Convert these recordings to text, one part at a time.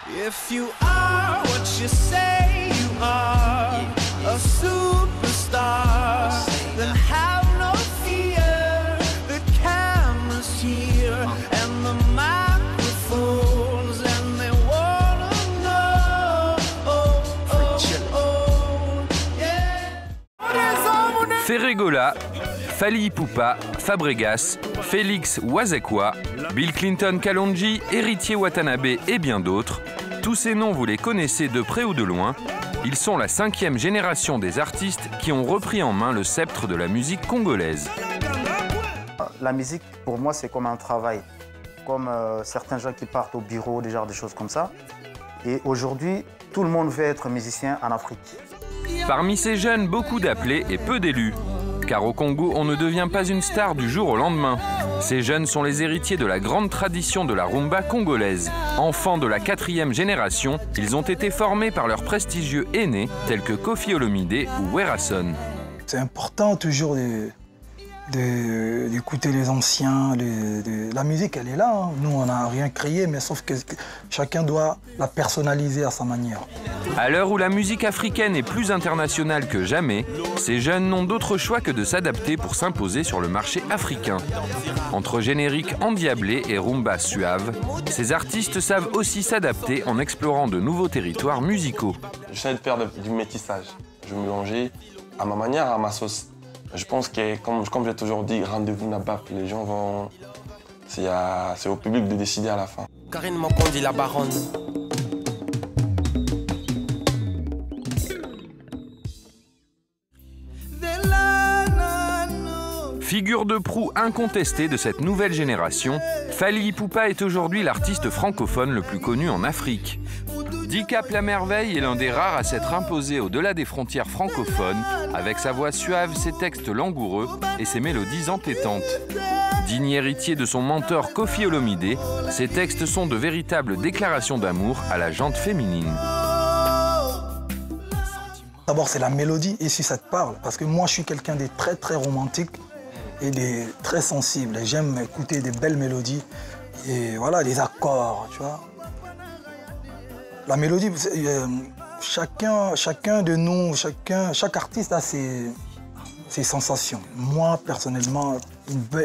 If you are what you say you are, a superstar, then have no fear. The camera's here and the microphones, and they wanna know. Oh, oh, oh, yeah. Ferregola, Fally Ipupa, Fabregas, Félix Wazekwa, Bill Clinton Kalonji, Héritier Watanabe et bien d'autres. Tous ces noms, vous les connaissez de près ou de loin. Ils sont la 5e génération des artistes qui ont repris en main le sceptre de la musique congolaise. La musique, pour moi, c'est comme un travail. Comme certains gens qui partent au bureau, des choses comme ça. Et aujourd'hui, tout le monde veut être musicien en Afrique. Parmi ces jeunes, beaucoup d'appelés et peu d'élus. Car au Congo, on ne devient pas une star du jour au lendemain. Ces jeunes sont les héritiers de la grande tradition de la rumba congolaise. Enfants de la 4e génération, ils ont été formés par leurs prestigieux aînés, tels que Koffi Olomide ou Werason. C'est important toujours d'écouter les anciens. La musique, elle est là. Hein. Nous, on n'a rien créé, mais sauf que chacun doit la personnaliser à sa manière. À l'heure où la musique africaine est plus internationale que jamais, ces jeunes n'ont d'autre choix que de s'adapter pour s'imposer sur le marché africain. Entre générique endiablé et rumba suave, ces artistes savent aussi s'adapter en explorant de nouveaux territoires musicaux. J'essaie de faire du métissage. Je vais mélanger à ma manière, à ma sauce. Je pense que, comme j'ai toujours dit, rendez-vous Nabap, les gens vont... C'est au public de décider à la fin. Karine Mokondi, la baronne. Figure de proue incontestée de cette nouvelle génération, Fally Ipupa est aujourd'hui l'artiste francophone le plus connu en Afrique. Dicap la merveille est l'un des rares à s'être imposé au-delà des frontières francophones, avec sa voix suave, ses textes langoureux et ses mélodies entêtantes. Digne héritier de son mentor Koffi Olomide, ses textes sont de véritables déclarations d'amour à la jante féminine. D'abord, c'est la mélodie, et si ça te parle, parce que moi, je suis quelqu'un de très romantique et de très sensible. J'aime écouter des belles mélodies et voilà, les accords, tu vois. La mélodie, chacun de nous, chaque artiste a ses sensations. Moi, personnellement,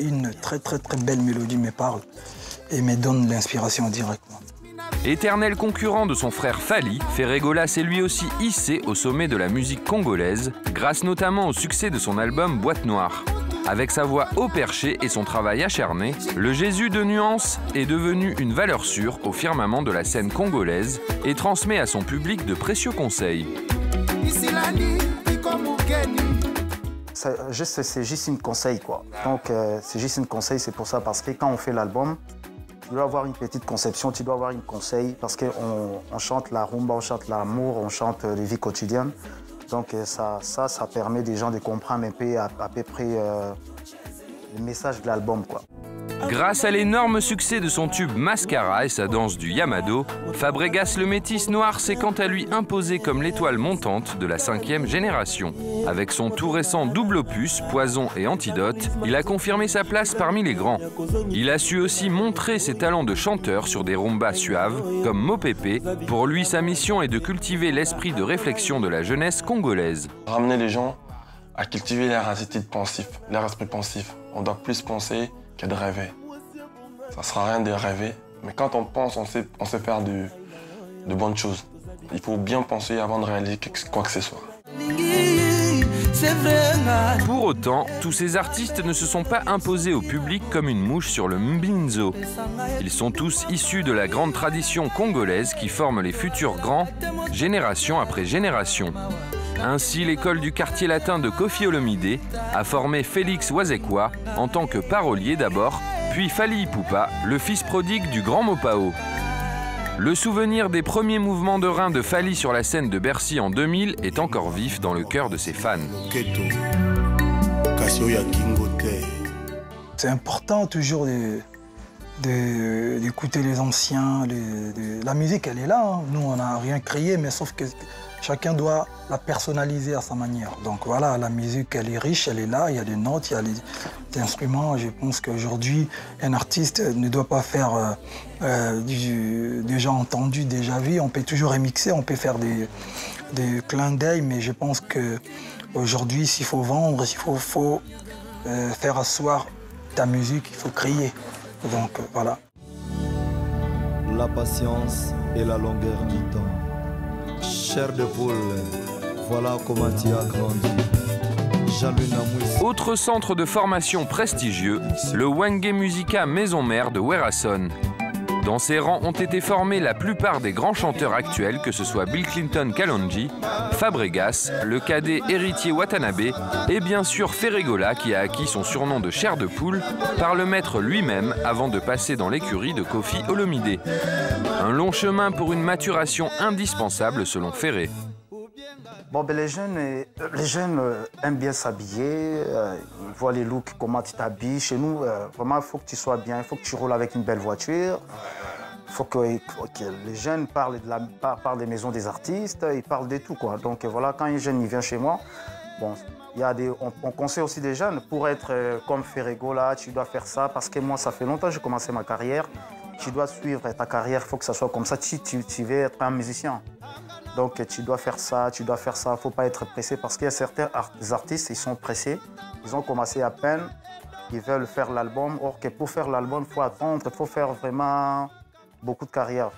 une très belle mélodie me parle et me donne l'inspiration directement. Éternel concurrent de son frère Fally, Ferregola s'est lui aussi hissé au sommet de la musique congolaise, grâce notamment au succès de son album Boîte Noire. Avec sa voix haut perché et son travail acharné, le Jésus de nuances est devenu une valeur sûre au firmament de la scène congolaise et transmet à son public de précieux conseils. C'est juste un conseil, quoi. Donc, c'est juste un conseil, c'est pour ça, parce que quand on fait l'album, tu dois avoir une petite conception, tu dois avoir un conseil, parce qu'on chante la rumba, on chante l'amour, on chante les vies quotidiennes. Donc ça permet des gens de comprendre un peu à peu près le message de l'album, quoi. Grâce à l'énorme succès de son tube Mascara et sa danse du Yamado, Fabregas le métis noir s'est quant à lui imposé comme l'étoile montante de la 5e génération. Avec son tout récent double opus, Poison et Antidote, il a confirmé sa place parmi les grands. Il a su aussi montrer ses talents de chanteur sur des rumbas suaves, comme Mopepe. Pour lui, sa mission est de cultiver l'esprit de réflexion de la jeunesse congolaise. Ramener les gens à cultiver leur attitude pensive, leur esprit pensif. On doit plus penser que de rêver. Ça ne sera rien de rêver, mais quand on pense, on sait faire de bonnes choses. Il faut bien penser avant de réaliser quoi que ce soit. Pour autant, tous ces artistes ne se sont pas imposés au public comme une mouche sur le mbinzo. Ils sont tous issus de la grande tradition congolaise qui forme les futurs grands, génération après génération. Ainsi, l'école du quartier latin de Koffi Olomide a formé Félix Wazekwa en tant que parolier d'abord, puis Fally Ipupa, le fils prodigue du Grand Mopao. Le souvenir des premiers mouvements de reins de Fally sur la scène de Bercy en 2000 est encore vif dans le cœur de ses fans. C'est important toujours d'écouter les anciens. La musique, elle est là. Hein. Nous, on n'a rien créé, mais sauf que chacun doit la personnaliser à sa manière. Donc voilà, la musique, elle est riche, elle est là. Il y a des notes, il y a des instruments. Je pense qu'aujourd'hui, un artiste ne doit pas faire déjà entendu, déjà vu. On peut toujours remixer, on peut faire des clins d'œil, mais je pense qu'aujourd'hui, s'il faut vendre, s'il faut faire asseoir ta musique, il faut crier. Donc voilà. La patience et la longueur du temps. Chair de poule, voilà comment tu as grandi. Autre centre de formation prestigieux, le Wenge Musica Maison Mère de Werason. Dans ses rangs ont été formés la plupart des grands chanteurs actuels, que ce soit Bill Clinton Kalonji, Fabregas, le cadet héritier Watanabe et bien sûr Ferregola qui a acquis son surnom de chair de poule par le maître lui-même avant de passer dans l'écurie de Kofi Olomide. Un long chemin pour une maturation indispensable selon Ferré. Bon, ben, les jeunes aiment bien s'habiller, ils voient les looks, comment tu t'habilles. Chez nous, vraiment, il faut que tu sois bien, il faut que tu roules avec une belle voiture. Il faut que les jeunes parlent des maisons des artistes, ils parlent de tout, quoi. Donc voilà, quand un jeune il vient chez moi, bon, on conseille aussi des jeunes pour être comme Ferregola, tu dois faire ça, parce que moi, ça fait longtemps que j'ai commencé ma carrière. Tu dois suivre ta carrière, il faut que ça soit comme ça, tu veux être un musicien. Donc tu dois faire ça, il ne faut pas être pressé parce qu'il y a certains artistes, ils sont pressés, ils ont commencé à peine, ils veulent faire l'album, or que pour faire l'album, il faut attendre, il faut faire vraiment beaucoup de carrière.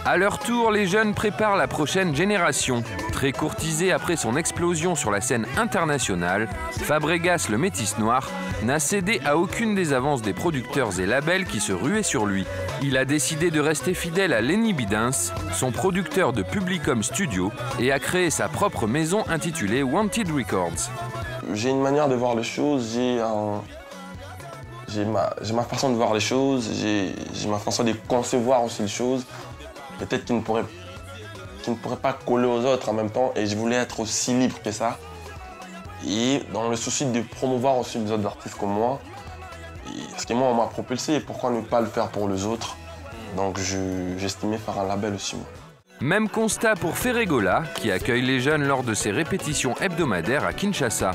À leur tour, les jeunes préparent la prochaine génération. Très courtisé après son explosion sur la scène internationale, Fabregas, le métis noir, n'a cédé à aucune des avances des producteurs et labels qui se ruaient sur lui. Il a décidé de rester fidèle à Lenny Bidens, son producteur de Publicom Studio, et a créé sa propre maison intitulée Wanted Records. J'ai une manière de voir les choses, j'ai ma façon de voir les choses, j'ai ma façon de concevoir aussi les choses. Peut-être qui ne pourrait pas coller aux autres en même temps, et je voulais être aussi libre que ça. Et dans le souci de promouvoir aussi les autres artistes comme moi, parce que moi on m'a propulsé, pourquoi ne pas le faire pour les autres? Donc j'estimais faire un label aussi moi. Même constat pour Ferregola, qui accueille les jeunes lors de ses répétitions hebdomadaires à Kinshasa.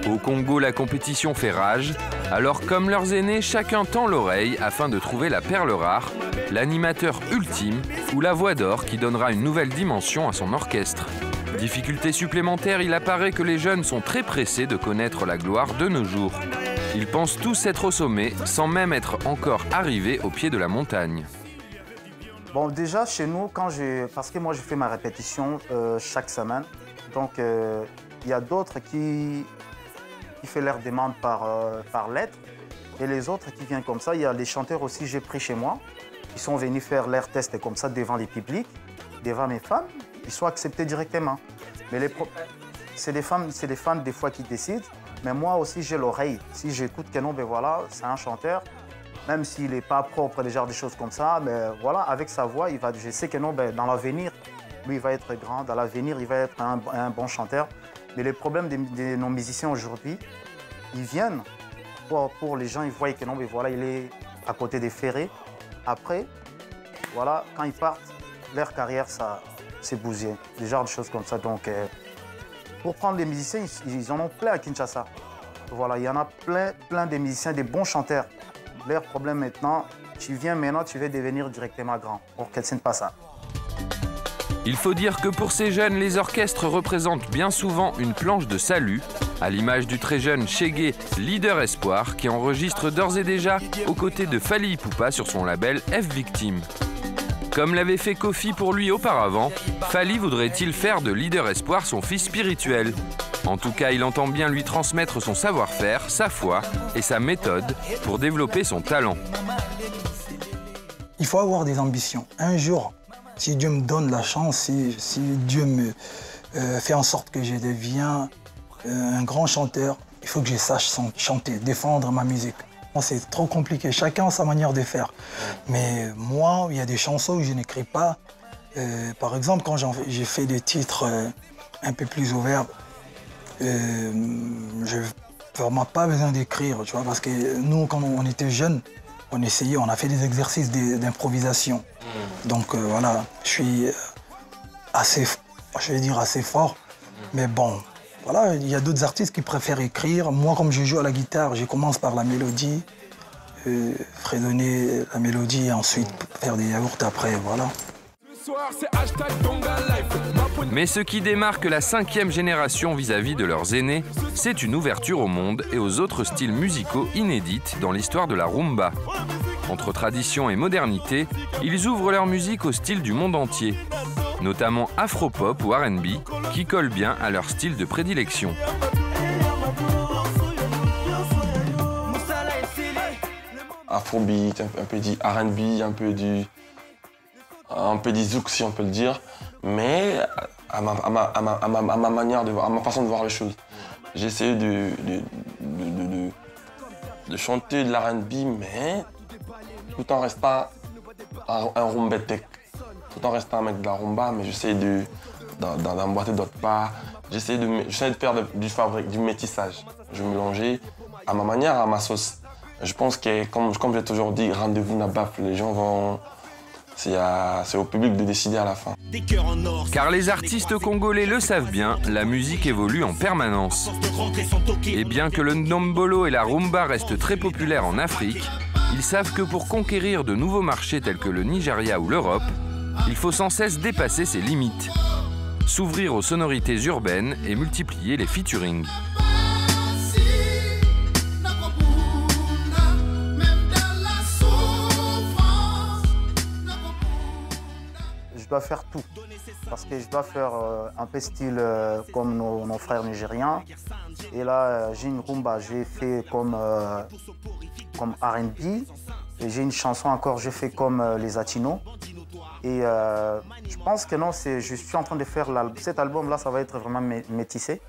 Au Congo, la compétition fait rage, alors comme leurs aînés, chacun tend l'oreille afin de trouver la perle rare, l'animateur ultime ou la voix d'or qui donnera une nouvelle dimension à son orchestre. Difficulté supplémentaire, il apparaît que les jeunes sont très pressés de connaître la gloire de nos jours. Ils pensent tous être au sommet, sans même être encore arrivés au pied de la montagne. Bon, déjà chez nous, parce que moi je fais ma répétition chaque semaine, donc il y a d'autres qui font leur demande par lettre et les autres qui viennent comme ça. Il y a les chanteurs aussi, j'ai pris chez moi, qui sont venus faire leur test comme ça devant les publics, devant mes fans, ils sont acceptés directement. Mais c'est les fans des fois qui décident, mais moi aussi j'ai l'oreille. Si j'écoute que non, ben voilà, c'est un chanteur. Même s'il n'est pas propre, des genres de choses comme ça, mais voilà, avec sa voix, je sais que non, ben, dans l'avenir, lui, il va être grand. Dans l'avenir, il va être un bon chanteur. Mais les problèmes de nos musiciens aujourd'hui, ils viennent pour les gens, ils voient que non, mais voilà, il est à côté des ferrés. Après, voilà, quand ils partent, leur carrière, ça s'est bousillé. Des genres de choses comme ça. Donc, pour prendre les musiciens, ils en ont plein à Kinshasa. Voilà, il y en a plein de musiciens, des bons chanteurs. Leur problème maintenant, tu viens maintenant, tu veux devenir directement grand. Or que ce n'est pas ça. Il faut dire que pour ces jeunes, les orchestres représentent bien souvent une planche de salut, à l'image du très jeune Chegué, leader espoir, qui enregistre d'ores et déjà aux côtés de Fally Ipupa sur son label F-Victim. Comme l'avait fait Kofi pour lui auparavant, Fally voudrait-il faire de leader espoir son fils spirituel? En tout cas, il entend bien lui transmettre son savoir-faire, sa foi et sa méthode pour développer son talent. Il faut avoir des ambitions. Un jour, si Dieu me donne la chance, si Dieu me fait en sorte que je deviens un grand chanteur, il faut que je sache chanter, défendre ma musique. Moi, c'est trop compliqué. Chacun a sa manière de faire. Mais moi, il y a des chansons où je n'écris pas. Par exemple, quand j'ai fait des titres un peu plus ouverts, je n'ai vraiment pas besoin d'écrire, tu vois, parce que nous, quand on était jeunes, on essayait, on a fait des exercices d'improvisation. Donc voilà, je suis assez, je vais dire assez fort, mais bon, voilà, il y a d'autres artistes qui préfèrent écrire. Moi, comme je joue à la guitare, je commence par la mélodie, fredonner la mélodie et ensuite faire des yaourts après, voilà. Mais ce qui démarque la 5e génération vis-à-vis de leurs aînés, c'est une ouverture au monde et aux autres styles musicaux inédites dans l'histoire de la rumba. Entre tradition et modernité, ils ouvrent leur musique au style du monde entier, notamment afro-pop ou R&B, qui collent bien à leur style de prédilection. Afrobeat, un peu du R&B, un peu du zouk si on peut le dire, mais à ma manière de voir, à ma façon de voir les choses. J'essaie de chanter de l'R&B, mais tout en restant un rumbetech, tout en restant un mec de la rumba, mais j'essaie d'emboîter d'autres pas. J'essaie de faire du métissage. Je mélangeais à ma manière, à ma sauce. Je pense que, comme j'ai toujours dit, rendez-vous n'a baf, les gens vont... C'est au public de décider à la fin. Car les artistes congolais le savent bien, la musique évolue en permanence. Et bien que le ndombolo et la rumba restent très populaires en Afrique, ils savent que pour conquérir de nouveaux marchés tels que le Nigeria ou l'Europe, il faut sans cesse dépasser ses limites, s'ouvrir aux sonorités urbaines et multiplier les featuring. Je dois faire tout, parce que je dois faire un peu style comme nos frères nigériens. Et là, j'ai une rumba, j'ai fait comme R&B. Et j'ai une chanson encore, j'ai fait comme les Latinos. Et je pense que non, je suis en train de faire cet album-là, ça va être vraiment métissé.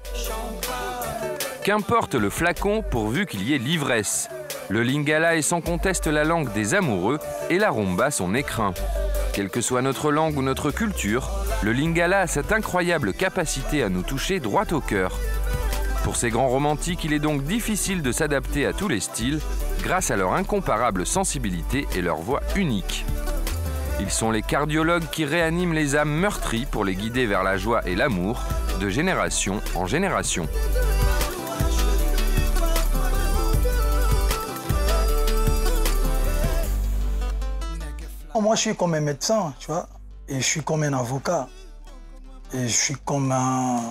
Qu'importe le flacon pourvu qu'il y ait l'ivresse. Le lingala est sans conteste la langue des amoureux et la rumba son écrin. Quelle que soit notre langue ou notre culture, le lingala a cette incroyable capacité à nous toucher droit au cœur. Pour ces grands romantiques, il est donc difficile de s'adapter à tous les styles grâce à leur incomparable sensibilité et leur voix unique. Ils sont les cardiologues qui réaniment les âmes meurtries pour les guider vers la joie et l'amour, de génération en génération. Moi, je suis comme un médecin, tu vois, et je suis comme un avocat, et je suis comme un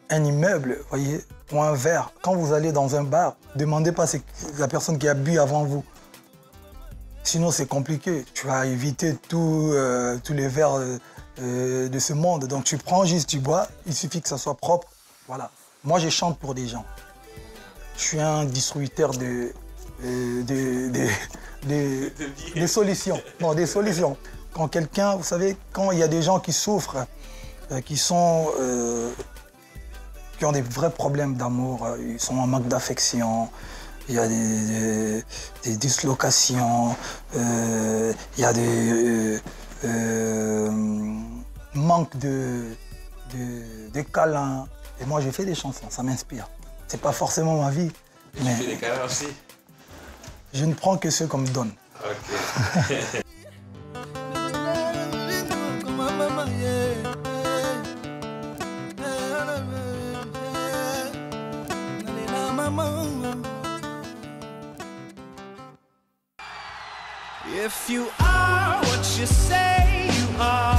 immeuble, vous voyez, ou un verre. Quand vous allez dans un bar, demandez pas c'est la personne qui a bu avant vous. Sinon, c'est compliqué. Tu vas éviter tous les verres de ce monde. Donc, tu prends juste, tu bois, il suffit que ça soit propre. Voilà. Moi, je chante pour des gens. Je suis un distributeur des solutions. Non, des solutions. Quand quelqu'un, vous savez, quand il y a des gens qui souffrent, qui ont des vrais problèmes d'amour, ils sont en manque d'affection, il y a des dislocations, il y a des manques de câlins. Et moi, j'ai fait des chansons, ça m'inspire. C'est pas forcément ma vie. Mais tu fais des câlins aussi? Je ne prends que ceux qu'on me donne. Okay. If you are what you say you are,